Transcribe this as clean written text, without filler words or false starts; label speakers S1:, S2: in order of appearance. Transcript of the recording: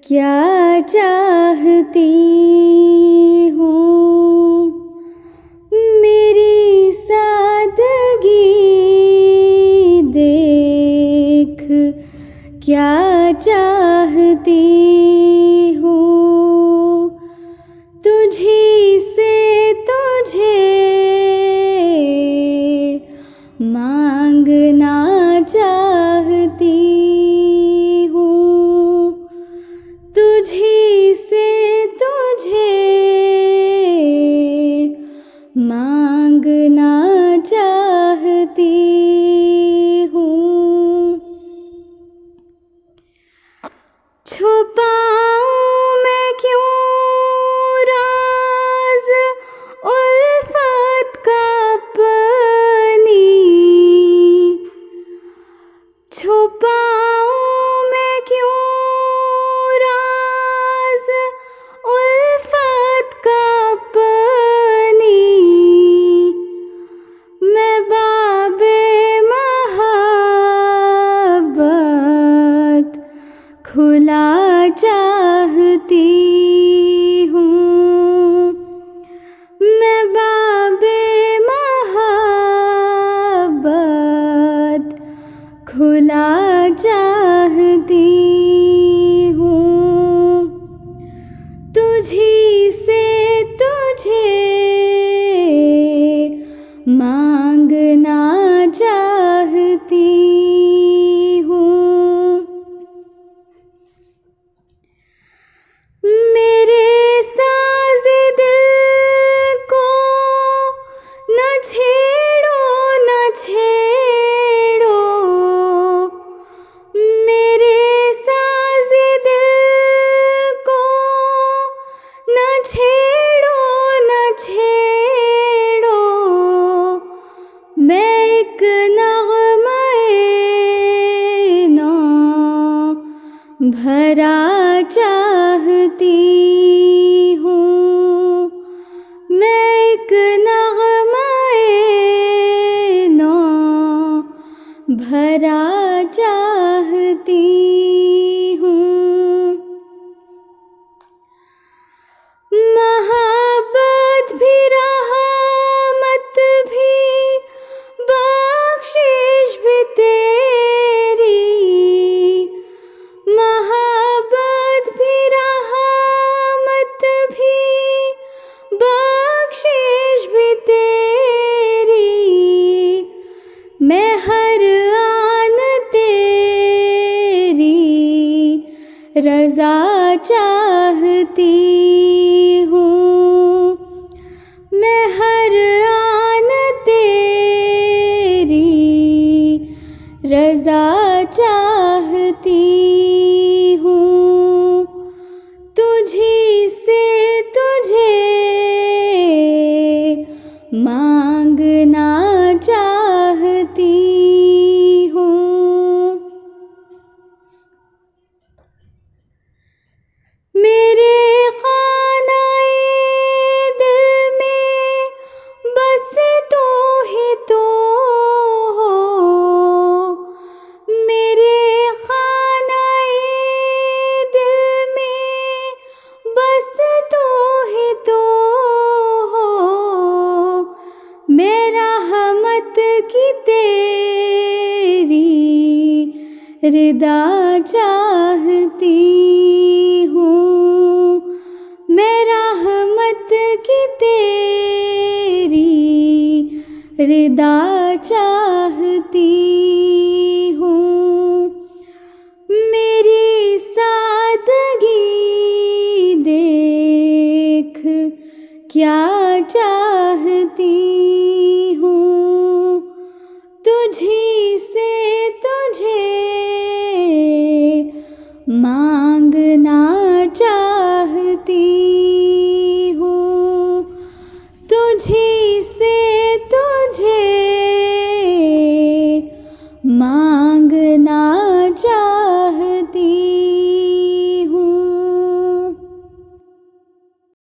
S1: क्या चाहती हूँ मेरी सादगी देख, क्या चाहती हूँ तुझी से तुझे मांगना चाहती हूँ, तुझी से तुझे मांगना चाहती हूँ। छुपाऊं मैं क्यों राज उल्फत का अपनी, छुपाऊं मैं क्यों राज उल्फत का अपनी, मैं बाबे मोहब्बत खुला चाहती हूँ, मैं बाबे मोहब्बत खुला चाहती हूँ, तुझी से तुझे मांगना चाहती हूँ। मेरे साज़े दिल को न छेड़ो न छेड़ो, मेरे साज़े दिल को न छेड़ो न छेड़ो, मैं एक नग़्मे नौ भरा चाहती हूँ, मैं एक नग़्मे नौ भरा चाहती हूँ। मोहब्बत भी रहमत भी बख्शिश भी तेरी, मोहब्बत भी रहमत भी बख्शिश भी तेरी, मैं हर आन तेरी रज़ा चाहती हूँ, मैं हर आन तेरी रज़ा चाहती हूँ, तुझी से तुझे मांगना चाहती हूँ। मेरे खानाए दिल में बस तू ही तो हो, मेरे खानाए दिल में बस तू ही तो हो, मैं रहमत की तेरी रिदा चाहती हूँ, मैं रहमत की तेरी रिदा चाहती हूँ, मेरी सादगी देख, क्या चाहती हूँ तुझी